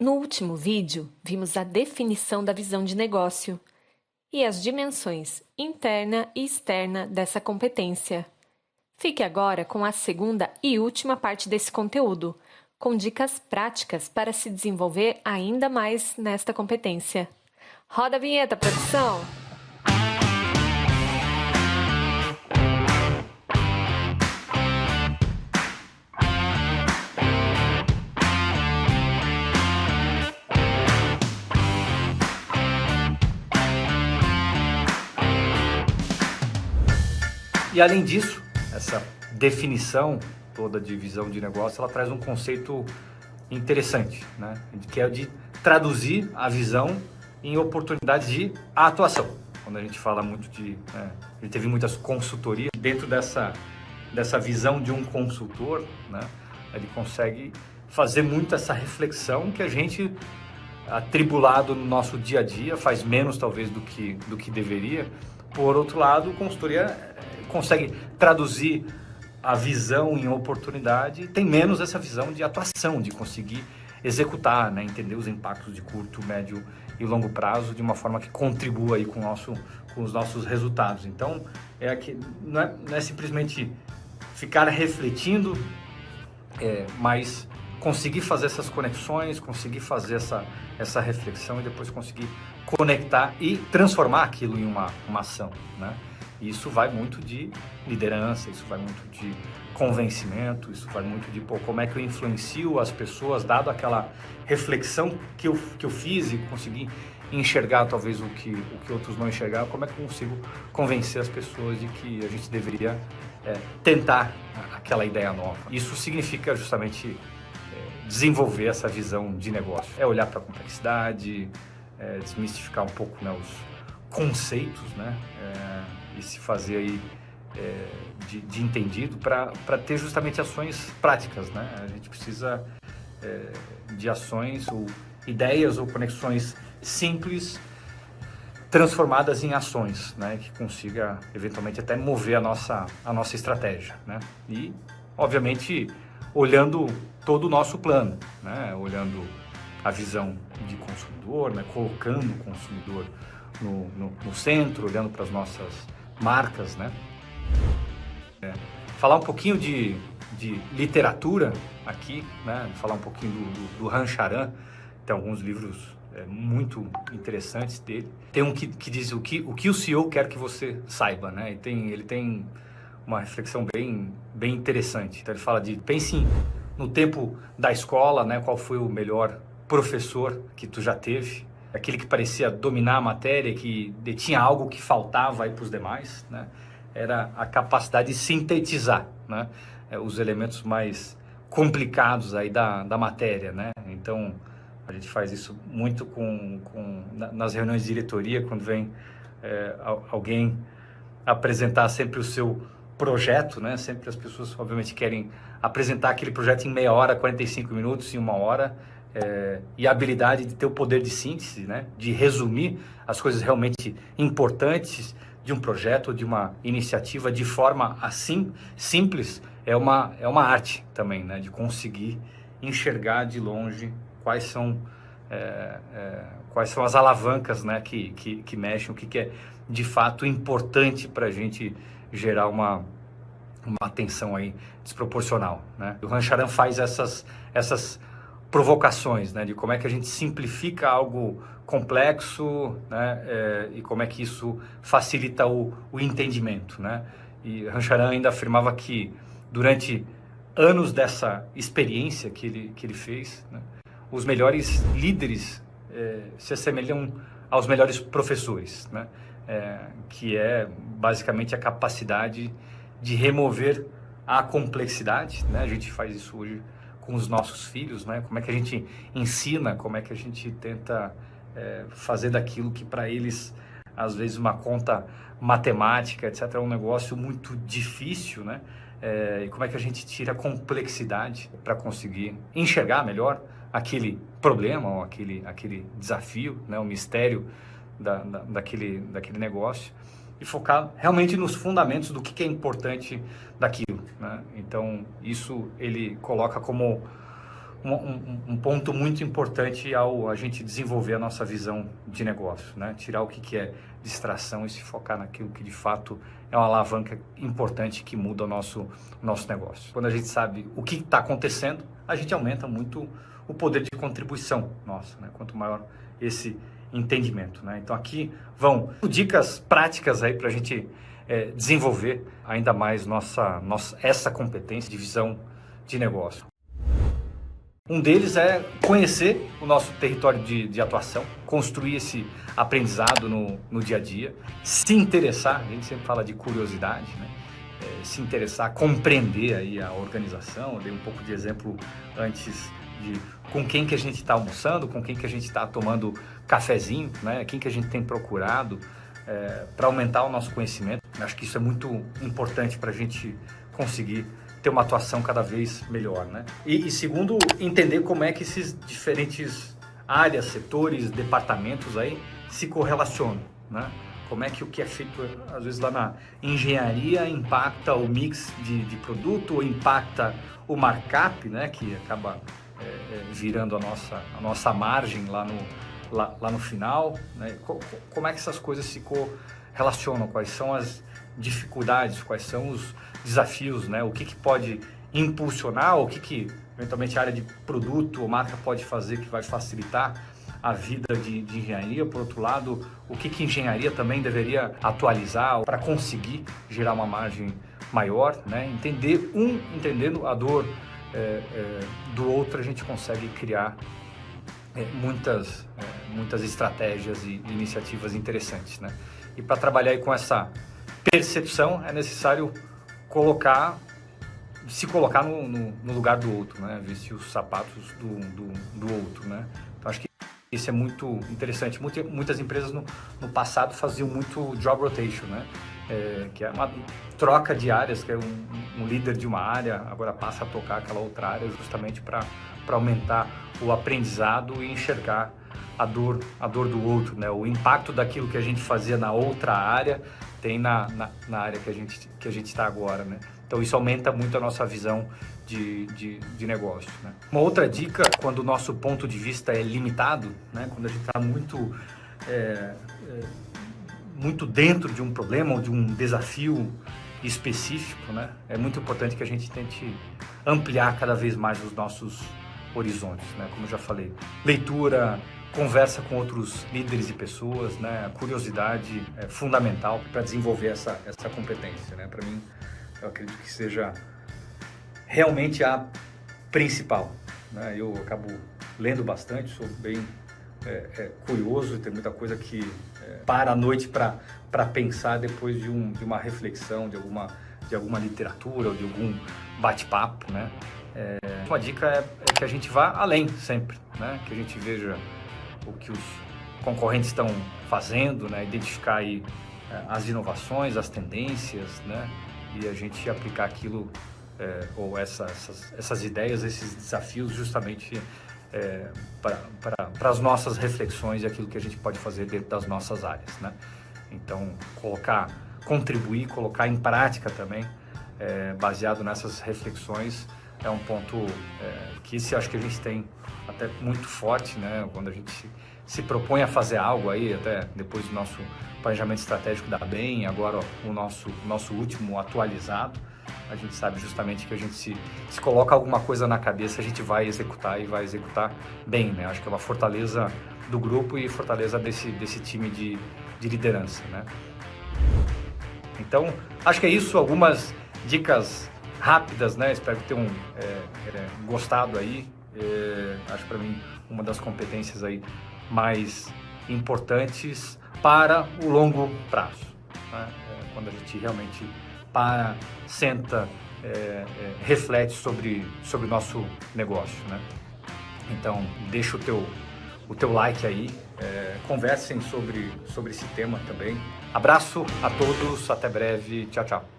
No último vídeo, vimos a definição da visão de negócio e as dimensões interna e externa dessa competência. Fique agora com a segunda e última parte desse conteúdo, com dicas práticas para se desenvolver ainda mais nesta competência. Roda a vinheta, produção! E além disso, essa definição toda de visão de negócio, ela traz um conceito interessante, né? Que é o de traduzir a visão em oportunidades de atuação. Quando a gente fala muito de... a gente teve muitas consultorias. Dentro dessa visão de um consultor, né? Ele consegue fazer muito essa reflexão que a gente, atribulado no nosso dia a dia, faz menos talvez do que deveria. Por outro lado, consultoria consegue traduzir a visão em oportunidade e tem menos essa visão de atuação, de conseguir executar, né? Entender os impactos de curto, médio e longo prazo de uma forma que contribua aí com os nossos resultados. Então, não é simplesmente ficar refletindo, mas conseguir fazer essas conexões, conseguir fazer essa reflexão e depois conseguir conectar e transformar aquilo em uma ação, né? Isso vai muito de liderança, isso vai muito de convencimento, isso vai muito de como é que eu influencio as pessoas, dado aquela reflexão que eu fiz e consegui enxergar talvez o que outros não enxergaram, como é que eu consigo convencer as pessoas de que a gente deveria tentar aquela ideia nova. Isso significa justamente desenvolver essa visão de negócio. É olhar para a complexidade, desmistificar um pouco, né, os conceitos, né, e se fazer aí de entendido para ter justamente ações práticas, né? A gente precisa de ações ou ideias ou conexões simples transformadas em ações, né? Que consiga eventualmente até mover a nossa estratégia, né? E obviamente olhando todo o nosso plano, né? Olhando a visão de consumidor, né? Colocando o consumidor no centro, olhando para as nossas marcas, né? Falar um pouquinho de literatura aqui, né? Falar um pouquinho do Rancharan. Tem alguns livros muito interessantes dele. Tem um que diz o que o CEO quer que você saiba, né? Ele tem uma reflexão bem interessante. Então ele fala pense no tempo da escola, né? Qual foi o melhor professor que tu já teve? Aquele que parecia dominar a matéria, que detinha algo que faltava aí para os demais, né? Era a capacidade de sintetizar, né? Os elementos mais complicados aí da matéria, né? Então, a gente faz isso muito nas reuniões de diretoria, quando vem alguém apresentar sempre o seu projeto, né? Sempre as pessoas, obviamente, querem apresentar aquele projeto em meia hora, 45 minutos, em uma hora, e a habilidade de ter o poder de síntese, né? De resumir as coisas realmente importantes de um projeto ou de uma iniciativa de forma assim simples, é uma arte também, né? De conseguir enxergar de longe quais são as alavancas, né? Que mexem, o que é de fato importante para a gente gerar uma atenção aí desproporcional, né? O Rancharan faz essas provocações, né, de como é que a gente simplifica algo complexo, né, e como é que isso facilita o entendimento, né? E Rancharan ainda afirmava que durante anos dessa experiência que ele fez, né, os melhores líderes se assemelham aos melhores professores, né? Que é basicamente a capacidade de remover a complexidade, né? A gente faz isso hoje com os nossos filhos, né? Como é que a gente ensina, como é que a gente tenta fazer daquilo que para eles, às vezes, uma conta matemática, etc., é um negócio muito difícil, né? E como é que a gente tira a complexidade para conseguir enxergar melhor aquele problema ou aquele desafio, né? O mistério daquele negócio, e focar realmente nos fundamentos do que é importante daquilo, né? Então, isso ele coloca como um ponto muito importante ao a gente desenvolver a nossa visão de negócio, né? Tirar o que é distração e se focar naquilo que de fato é uma alavanca importante que muda o nosso negócio. Quando a gente sabe o que está acontecendo, a gente aumenta muito o poder de contribuição nosso, né? Quanto maior esse entendimento, né? Então aqui vão dicas práticas aí para a gente desenvolver ainda mais essa competência de visão de negócio. Um deles é conhecer o nosso território de atuação, construir esse aprendizado no dia a dia, se interessar, a gente sempre fala de curiosidade, né? Se interessar, compreender aí a organização. Eu dei um pouco de exemplo antes de com quem que a gente está almoçando, com quem que a gente está tomando cafezinho, né? Quem que a gente tem procurado para aumentar o nosso conhecimento. Eu acho que isso é muito importante para a gente conseguir ter uma atuação cada vez melhor, né? E segundo, entender como é que esses diferentes áreas, setores, departamentos aí se correlacionam, né? Como é que o que é feito, às vezes, lá na engenharia impacta o mix de produto, ou impacta o markup, né? Que acaba virando a nossa margem lá no final, né? Como é que essas coisas se correlacionam? Quais são as dificuldades, quais são os desafios, né? O que pode impulsionar, o que eventualmente a área de produto ou marca pode fazer que vai facilitar a vida de engenharia. Por outro lado, o que engenharia também deveria atualizar para conseguir gerar uma margem maior, né? Entendendo a dor do outro, a gente consegue criar muitas estratégias e iniciativas interessantes, né? E para trabalhar aí com essa percepção é necessário se colocar no lugar do outro, né? Vestir os sapatos do outro, né? Então acho que isso é muito interessante. Muitas empresas no passado faziam muito job rotation, né? Que é uma troca de áreas, que é um líder de uma área agora passa a tocar aquela outra área justamente para aumentar o aprendizado e enxergar a dor do outro, né? O impacto daquilo que a gente fazia na outra área tem na área que a gente está agora, né? Então isso aumenta muito a nossa visão de negócio, né? Uma outra dica, quando o nosso ponto de vista é limitado, né? Quando a gente está muito dentro de um problema ou de um desafio específico, né? É muito importante que a gente tente ampliar cada vez mais os nossos horizontes, né? Como eu já falei, leitura, conversa com outros líderes e pessoas, né? A curiosidade é fundamental para desenvolver essa competência, né? Para mim, eu acredito que seja realmente a principal, né? Eu acabo lendo bastante, sou bem curioso e tem muita coisa que para a noite para pensar depois de uma reflexão, de alguma literatura ou de algum bate-papo, né? Uma dica é que a gente vá além sempre, né? Que a gente veja o que os concorrentes estão fazendo, né? Identificar aí as inovações, as tendências, né? E a gente aplicar aquilo ou essas ideias, esses desafios justamente para as nossas reflexões e aquilo que a gente pode fazer dentro das nossas áreas, né? Então, contribuir, colocar em prática também, baseado nessas reflexões, é um ponto que acho que a gente tem até muito forte, né? Quando a gente se propõe a fazer algo aí, até depois do nosso planejamento estratégico da bem, agora o nosso último atualizado, a gente sabe justamente que a gente se coloca alguma coisa na cabeça, a gente vai executar e vai executar bem, né? Acho que é uma fortaleza do grupo e fortaleza desse time de liderança, né? Então, acho que é isso, algumas dicas rápidas, né? Espero que tenham gostado aí. Acho para mim uma das competências aí mais importantes para o longo prazo, né? Quando a gente realmente senta, reflete sobre o nosso negócio, né? Então, deixa o teu like aí, conversem sobre esse tema também. Abraço a todos, até breve, tchau, tchau.